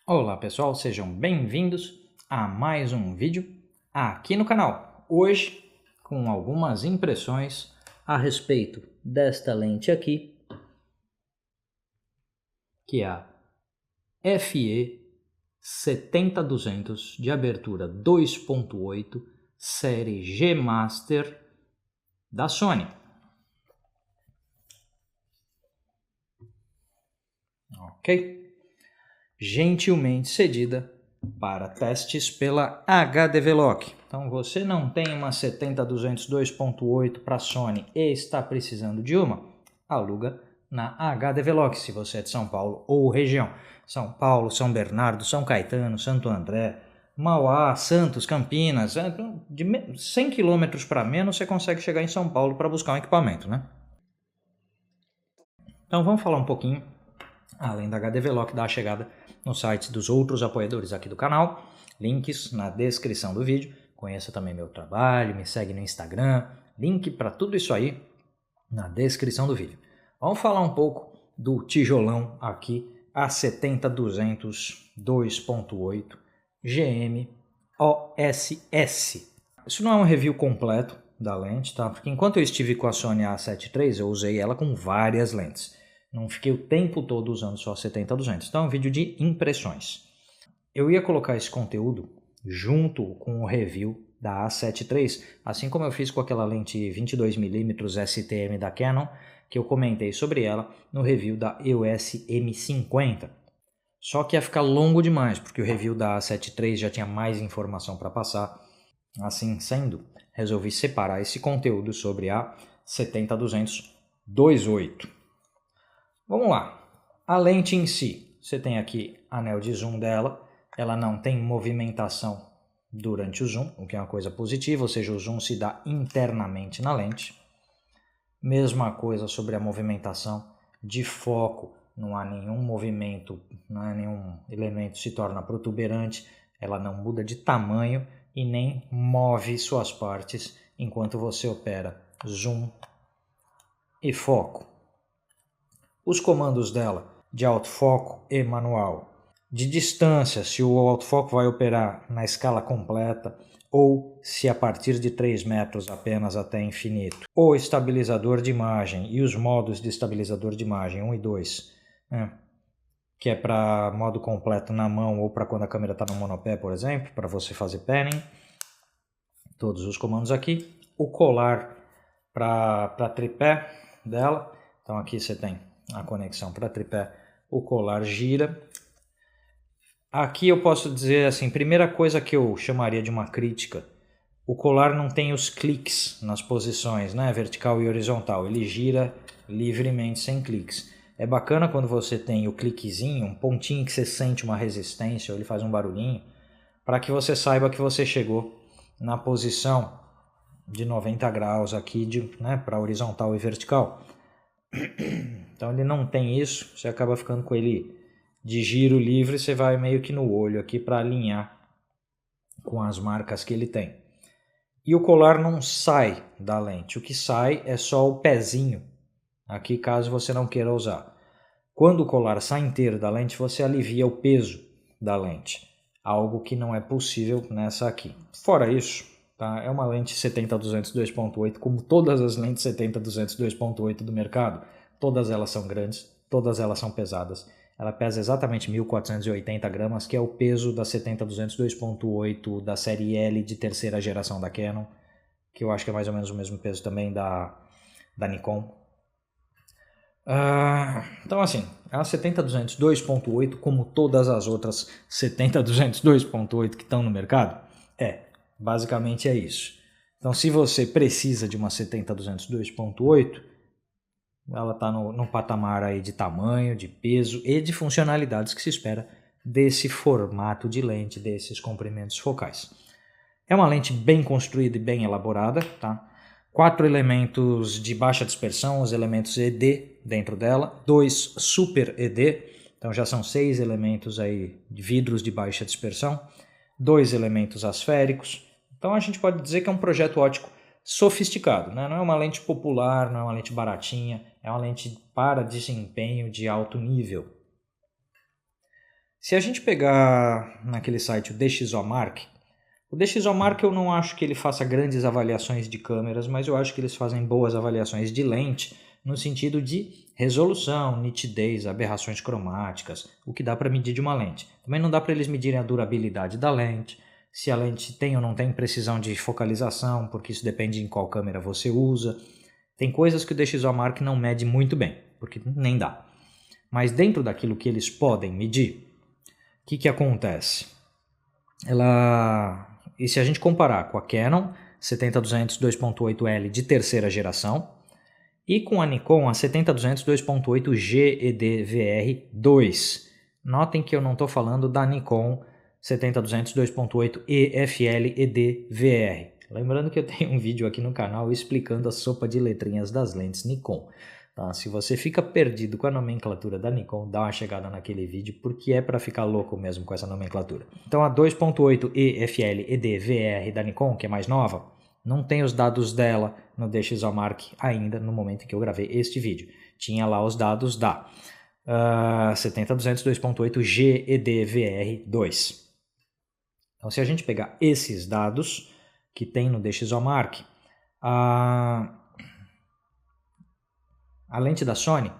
Olá pessoal, sejam bem-vindos a mais um vídeo aqui no canal. Hoje com algumas impressões a respeito desta lente aqui, que é a FE 70-200 de abertura 2.8 série G Master da Sony. Ok? Gentilmente cedida para testes pela HDVLock. Então você não tem uma 70-200 2.8 para Sony e está precisando de uma, aluga na HDVLock se você é de São Paulo ou região. São Paulo, São Bernardo, São Caetano, Santo André, Mauá, Santos, Campinas, de 100 km para menos você consegue chegar em São Paulo para buscar um equipamento, né? Então vamos falar um pouquinho, além da HDVLock, da chegada nos sites dos outros apoiadores aqui do canal, links na descrição do vídeo. Conheça também meu trabalho, me segue no Instagram, link para tudo isso aí na descrição do vídeo. Vamos falar um pouco do tijolão aqui, A70-200 2.8 GM OSS. Isso não é um review completo da lente, tá? Porque enquanto eu estive com a Sony A7 III, eu usei ela com várias lentes. Não fiquei o tempo todo usando só a 70-200. Então é um vídeo de impressões. Eu ia colocar esse conteúdo junto com o review da A7 III, assim como eu fiz com aquela lente 22mm STM da Canon, que eu comentei sobre ela no review da EOS M50. Só que ia ficar longo demais, porque o review da A7 III já tinha mais informação para passar. Assim sendo, resolvi separar esse conteúdo sobre a 70-200 2.8. Vamos lá, a lente em si, você tem aqui anel de zoom dela, ela não tem movimentação durante o zoom, o que é uma coisa positiva, ou seja, o zoom se dá internamente na lente. Mesma coisa sobre a movimentação de foco, não há nenhum movimento, não há nenhum elemento se torna protuberante, ela não muda de tamanho e nem move suas partes enquanto você opera zoom e foco. Os comandos dela de autofoco e manual, de distância, se o autofoco vai operar na escala completa ou se a partir de 3 metros apenas até infinito. O estabilizador de imagem e os modos de estabilizador de imagem 1 e 2, né? Que é para modo completo na mão ou para quando a câmera está no monopé, por exemplo, para você fazer panning. Todos os comandos aqui. O colar para tripé dela, então aqui você tem a conexão para tripé, o colar gira. Aqui eu posso dizer assim, primeira coisa que eu chamaria de uma crítica, o colar não tem os cliques nas posições, né, vertical e horizontal, ele gira livremente sem cliques. É bacana quando você tem o cliquezinho, um pontinho que você sente uma resistência, ou ele faz um barulhinho, para que você saiba que você chegou na posição de 90 graus aqui, né, para horizontal e vertical. Então ele não tem isso, você acaba ficando com ele de giro livre, você vai meio que no olho aqui para alinhar com as marcas que ele tem. E o colar não sai da lente, o que sai é só o pezinho, aqui caso você não queira usar. Quando o colar sai inteiro da lente, você alivia o peso da lente, algo que não é possível nessa aqui. Fora isso, tá? É uma lente 70-200 2.8, como todas as lentes 70-200 2.8 do mercado. Todas elas são grandes, todas elas são pesadas. Ela pesa exatamente 1.480 gramas, que é o peso da 70-200 2.8 da série L de terceira geração da Canon, que eu acho que é mais ou menos o mesmo peso também da Nikon. Então assim, a 70-200 2.8, como todas as outras 70-200 2.8 que estão no mercado, basicamente é isso. Então se você precisa de uma 70-200 2.8, ela está no patamar aí de tamanho, de peso e de funcionalidades que se espera desse formato de lente, desses comprimentos focais. É uma lente bem construída e bem elaborada, tá? 4 elementos de baixa dispersão, os elementos ED dentro dela, 2 Super ED, então já são 6 elementos aí de vidros de baixa dispersão, 2 elementos asféricos. Então a gente pode dizer que é um projeto óptico sofisticado, né? Não é uma lente popular, não é uma lente baratinha, é uma lente para desempenho de alto nível. Se a gente pegar naquele site o DxOMark, o DxOMark eu não acho que ele faça grandes avaliações de câmeras, mas eu acho que eles fazem boas avaliações de lente, no sentido de resolução, nitidez, aberrações cromáticas, o que dá para medir de uma lente. Também não dá para eles medirem a durabilidade da lente, se a lente tem ou não tem precisão de focalização, porque isso depende em qual câmera você usa. Tem coisas que o DxOMark não mede muito bem, porque nem dá. Mas dentro daquilo que eles podem medir, o que acontece? E se a gente comparar com a Canon 70-200 2.8L de terceira geração e com a Nikon a 70-200 2.8G EDVR2, notem que eu não estou falando da Nikon 70-200 2.8 EFL EDVR. Lembrando que eu tenho um vídeo aqui no canal explicando a sopa de letrinhas das lentes Nikon. Tá? Se você fica perdido com a nomenclatura da Nikon, dá uma chegada naquele vídeo, porque é para ficar louco mesmo com essa nomenclatura. Então a 2.8 EFL EDVR da Nikon, que é mais nova, não tem os dados dela no DxOMark ainda no momento em que eu gravei este vídeo. Tinha lá os dados da 70-200 2.8G EDVR2. Então se a gente pegar esses dados que tem no DxOMark, a lente da Sony,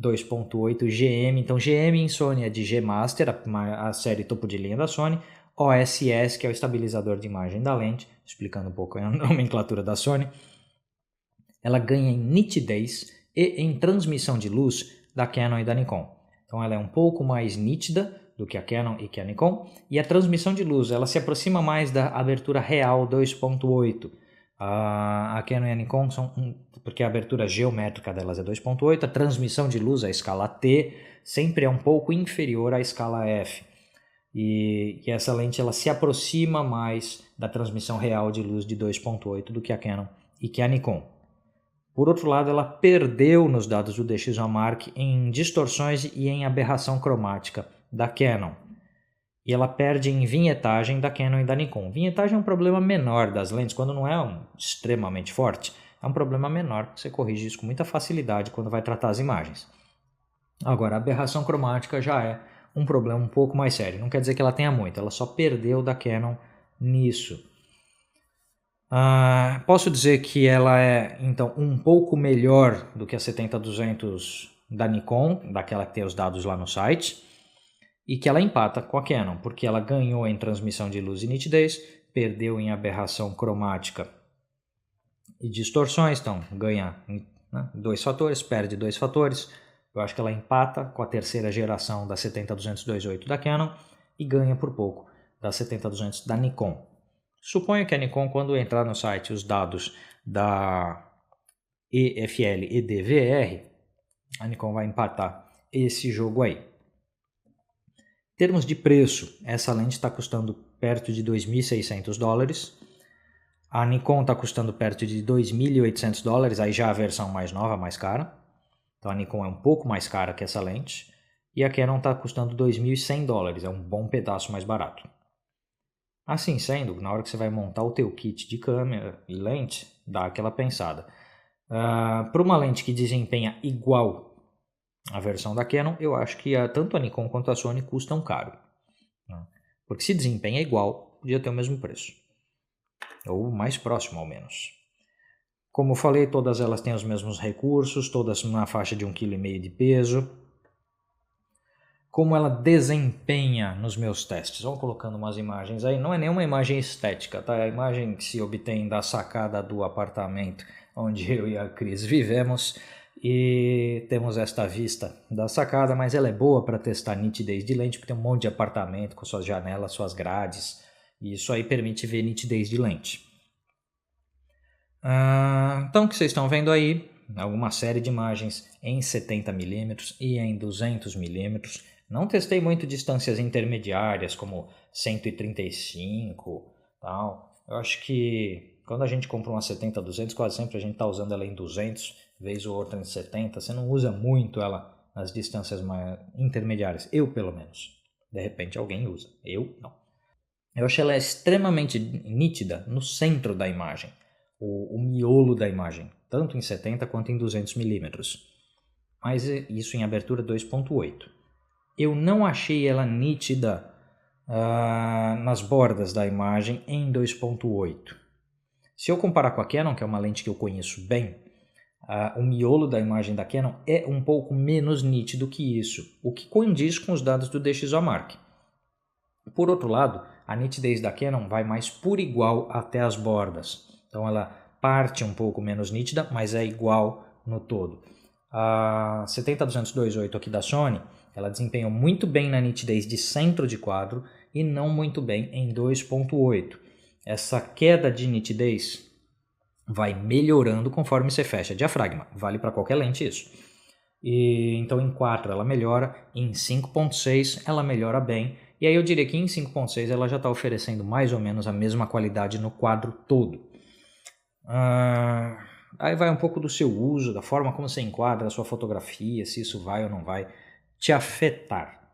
2.8 GM, então GM em Sony é de G Master, a série topo de linha da Sony, OSS, que é o estabilizador de imagem da lente, explicando um pouco a nomenclatura da Sony, ela ganha em nitidez e em transmissão de luz da Canon e da Nikon. Então ela é um pouco mais nítida do que a Canon e que a Nikon, e a transmissão de luz, ela se aproxima mais da abertura real 2.8. A Canon e a Nikon porque a abertura geométrica delas é 2.8, a transmissão de luz, a escala T, sempre é um pouco inferior à escala F. E essa lente ela se aproxima mais da transmissão real de luz de 2.8 do que a Canon e que a Nikon. Por outro lado, ela perdeu nos dados do DxOMark em distorções e em aberração cromática da Canon. E ela perde em vinhetagem da Canon e da Nikon. Vinhetagem é um problema menor das lentes, quando não é extremamente forte, é um problema menor, você corrige isso com muita facilidade quando vai tratar as imagens. Agora, a aberração cromática já é um problema um pouco mais sério, não quer dizer que ela tenha muito, ela só perdeu da Canon nisso. Posso dizer que ela é, então, um pouco melhor do que a 70-200 da Nikon, daquela que tem os dados lá no site, e que ela empata com a Canon, porque ela ganhou em transmissão de luz e nitidez, perdeu em aberração cromática e distorções, então ganha, né, 2 fatores, perde 2 fatores. Eu acho que ela empata com a terceira geração da 70-200 2.8 da Canon e ganha por pouco da 70-200 da Nikon. Suponho que a Nikon, quando entrar no site os dados da EFL EDVR, a Nikon vai empatar esse jogo aí. Em termos de preço, essa lente está custando perto de $2.600. A Nikon está custando perto de $2.800, aí já a versão mais nova, mais cara. Então a Nikon é um pouco mais cara que essa lente. E a Canon está custando $2.100, é um bom pedaço mais barato. Assim sendo, na hora que você vai montar o teu kit de câmera e lente, dá aquela pensada. Para uma lente que desempenha igual a versão da Canon, eu acho que tanto a Nikon quanto a Sony custam caro. Né? Porque se desempenha igual, podia ter o mesmo preço. Ou mais próximo, ao menos. Como eu falei, todas elas têm os mesmos recursos, todas na faixa de 1,5 kg de peso. Como ela desempenha nos meus testes? Vamos colocando umas imagens aí. Não é nenhuma imagem estética, tá? É a imagem que se obtém da sacada do apartamento onde eu e a Cris vivemos. E temos esta vista da sacada, mas ela é boa para testar nitidez de lente, porque tem um monte de apartamento com suas janelas, suas grades, e isso aí permite ver nitidez de lente. Então o que vocês estão vendo aí, alguma série de imagens em 70mm e em 200mm. Não testei muito distâncias intermediárias, como 135 tal. Eu acho que quando a gente compra uma 70-200, quase sempre a gente está usando ela em 200, vez ou outra em 70. Você não usa muito ela nas distâncias mais intermediárias. Eu, pelo menos. De repente alguém usa. Eu, não. Eu acho ela extremamente nítida no centro da imagem. O miolo da imagem. Tanto em 70 quanto em 200mm. Mas isso em abertura 2.8. eu não achei ela nítida nas bordas da imagem em 2.8. Se eu comparar com a Canon, que é uma lente que eu conheço bem, o miolo da imagem da Canon é um pouco menos nítido que isso, o que condiz com os dados do DxOMark. Por outro lado, a nitidez da Canon vai mais por igual até as bordas. Então ela parte um pouco menos nítida, mas é igual no todo. A 70-200-2.8 aqui da Sony, ela desempenhou muito bem na nitidez de centro de quadro e não muito bem em 2.8. Essa queda de nitidez vai melhorando conforme você fecha diafragma. Vale para qualquer lente isso. Então em 4 ela melhora, em 5.6 ela melhora bem. E aí eu diria que em 5.6 ela já está oferecendo mais ou menos a mesma qualidade no quadro todo. Aí vai um pouco do seu uso, da forma como você enquadra a sua fotografia, se isso vai ou não vai te afetar.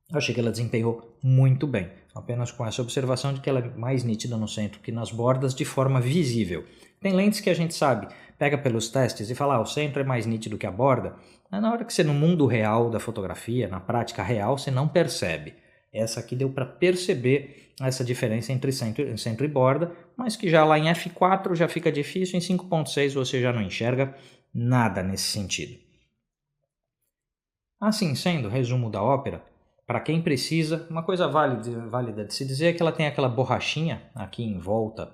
Eu achei que ela desempenhou muito bem, apenas com essa observação de que ela é mais nítida no centro que nas bordas de forma visível. Tem lentes que a gente sabe, pega pelos testes e fala, o centro é mais nítido que a borda, mas na hora que você no mundo real da fotografia, na prática real, você não percebe. Essa aqui deu para perceber essa diferença entre centro e borda, mas que já lá em f4 já fica difícil, em 5.6 você já não enxerga nada nesse sentido. Assim sendo, resumo da ópera, para quem precisa, uma coisa válida de se dizer é que ela tem aquela borrachinha aqui em volta,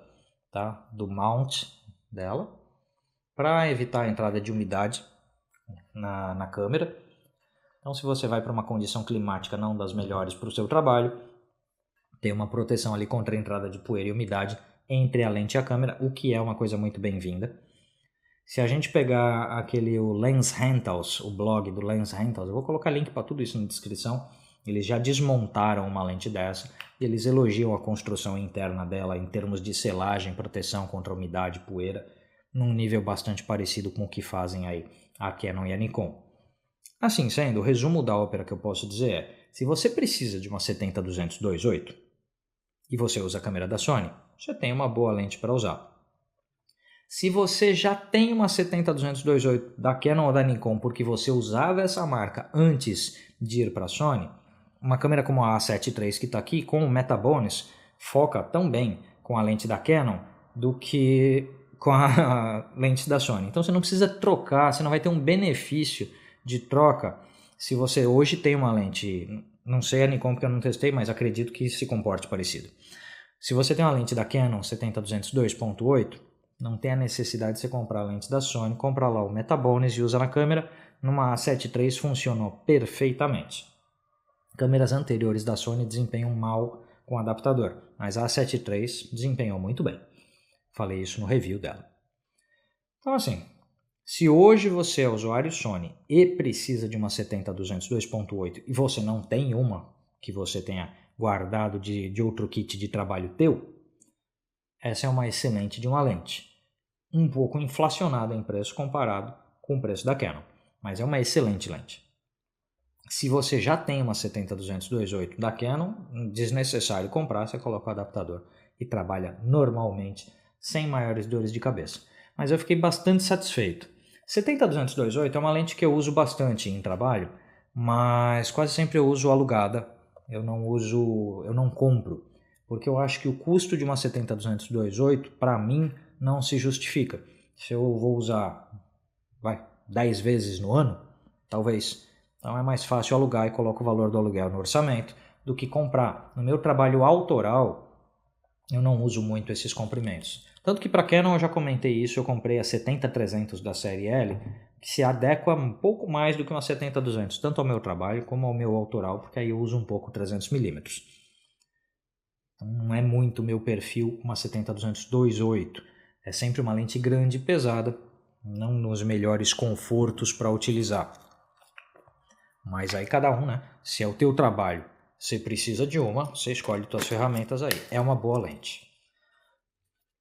tá, do mount dela, para evitar a entrada de umidade na câmera. Então, se você vai para uma condição climática não das melhores para o seu trabalho, tem uma proteção ali contra a entrada de poeira e umidade entre a lente e a câmera, o que é uma coisa muito bem-vinda. Se a gente pegar o Lens Rentals, o blog do Lens Rentals, eu vou colocar link para tudo isso na descrição, eles já desmontaram uma lente dessa e eles elogiam a construção interna dela em termos de selagem, proteção contra umidade e poeira, num nível bastante parecido com o que fazem aí a Canon e a Nikon. Assim sendo, o resumo da ópera que eu posso dizer é, se você precisa de uma 70-200-2.8 e você usa a câmera da Sony, você tem uma boa lente para usar. Se você já tem uma 70-200-2.8 da Canon ou da Nikon porque você usava essa marca antes de ir para a Sony, uma câmera como a A7 III que está aqui com o Metabones foca tão bem com a lente da Canon do que com a lente da Sony. Então você não precisa trocar, você não vai ter um benefício de troca se você hoje tem uma lente, não sei a Nikon porque eu não testei, mas acredito que se comporte parecido. Se você tem uma lente da Canon 70-200-2.8, não tem a necessidade de você comprar a lente da Sony, compra lá o Metabones e usa na câmera. Numa A7 III funcionou perfeitamente. Câmeras anteriores da Sony desempenham mal com adaptador, mas a A7 III desempenhou muito bem. Falei isso no review dela. Então assim, se hoje você é usuário Sony e precisa de uma 70-200-2.8 e você não tem uma que você tenha guardado de outro kit de trabalho teu, essa é uma excelente de uma lente. Um pouco inflacionada em preço comparado com o preço da Canon, mas é uma excelente lente. Se você já tem uma 70-200-2.8 da Canon, desnecessário comprar, você coloca o adaptador e trabalha normalmente, sem maiores dores de cabeça. Mas eu fiquei bastante satisfeito. 70-200-2.8 é uma lente que eu uso bastante em trabalho, mas quase sempre eu uso alugada, eu não compro, porque eu acho que o custo de uma 70-200-2.8, para mim, não se justifica. Se eu vou usar 10 vezes no ano, talvez. Então é mais fácil alugar e coloco o valor do aluguel no orçamento do que comprar. No meu trabalho autoral, eu não uso muito esses comprimentos. Tanto que para Canon eu já comentei isso, eu comprei a 70-300 da série L, que se adequa um pouco mais do que uma 70-200, tanto ao meu trabalho como ao meu autoral, porque aí eu uso um pouco 300mm. Então não é muito meu perfil uma 70-200-2.8. É sempre uma lente grande e pesada, não nos melhores confortos para utilizar. Mas aí cada um, né? Se é o teu trabalho, você precisa de uma, você escolhe suas ferramentas aí. É uma boa lente.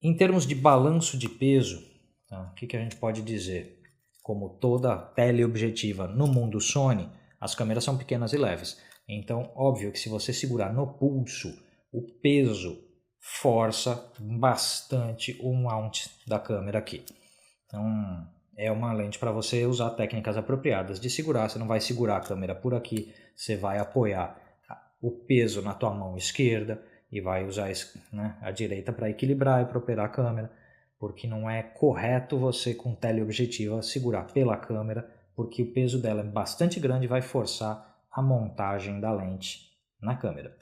Em termos de balanço de peso, tá? O que a gente pode dizer? Como toda teleobjetiva no mundo Sony, as câmeras são pequenas e leves. Então, óbvio que se você segurar no pulso, o peso força bastante o mount da câmera aqui. Então, é uma lente para você usar técnicas apropriadas de segurar. Você não vai segurar a câmera por aqui, você vai apoiar o peso na tua mão esquerda e vai usar a direita para equilibrar e para operar a câmera, porque não é correto você com teleobjetiva segurar pela câmera, porque o peso dela é bastante grande e vai forçar a montagem da lente na câmera.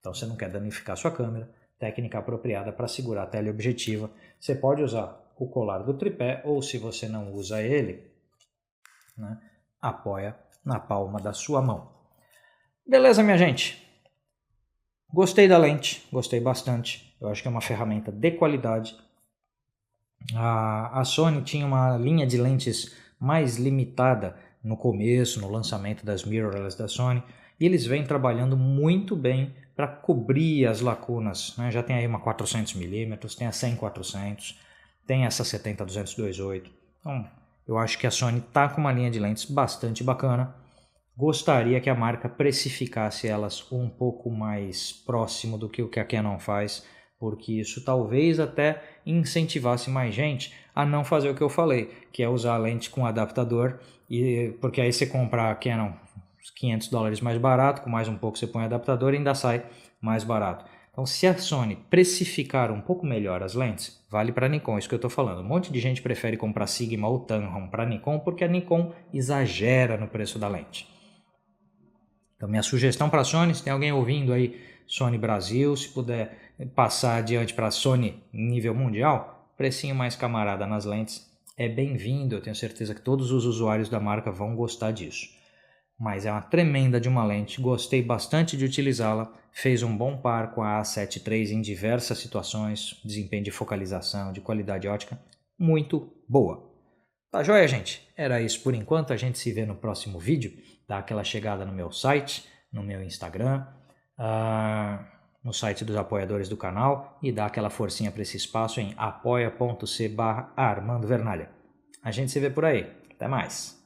Então você não quer danificar sua câmera. Técnica apropriada para segurar a teleobjetiva. Você pode usar o colar do tripé ou, se você não usa ele, apoia na palma da sua mão. Beleza, minha gente? Gostei da lente, gostei bastante. Eu acho que é uma ferramenta de qualidade. A Sony tinha uma linha de lentes mais limitada no começo, no lançamento das mirrorless da Sony, e eles vêm trabalhando muito bem para cobrir as lacunas. Já tem aí uma 400mm, tem a 100-400, tem essa 70-200-2.8. Então, eu acho que a Sony está com uma linha de lentes bastante bacana. Gostaria que a marca precificasse elas um pouco mais próximo do que o que a Canon faz, porque isso talvez até incentivasse mais gente a não fazer o que eu falei, que é usar a lente com adaptador, porque aí você compra a Canon $500 mais barato, com mais um pouco você põe adaptador e ainda sai mais barato. Então, se a Sony precificar um pouco melhor as lentes, vale para a Nikon, isso que eu estou falando. Um monte de gente prefere comprar Sigma ou Tamron para a Nikon, porque a Nikon exagera no preço da lente. Então, minha sugestão para a Sony, se tem alguém ouvindo aí, Sony Brasil, se puder passar adiante para a Sony nível mundial, precinho mais camarada nas lentes é bem-vindo. Eu tenho certeza que todos os usuários da marca vão gostar disso. Mas é uma tremenda de uma lente, gostei bastante de utilizá-la, fez um bom par com a A7 III em diversas situações, desempenho de focalização, de qualidade ótica, muito boa. Tá joia, gente? Era isso por enquanto, a gente se vê no próximo vídeo, dá aquela chegada no meu site, no meu Instagram, no site dos apoiadores do canal e dá aquela forcinha para esse espaço em apoia.c/Armando Vernalha. A gente se vê por aí, até mais!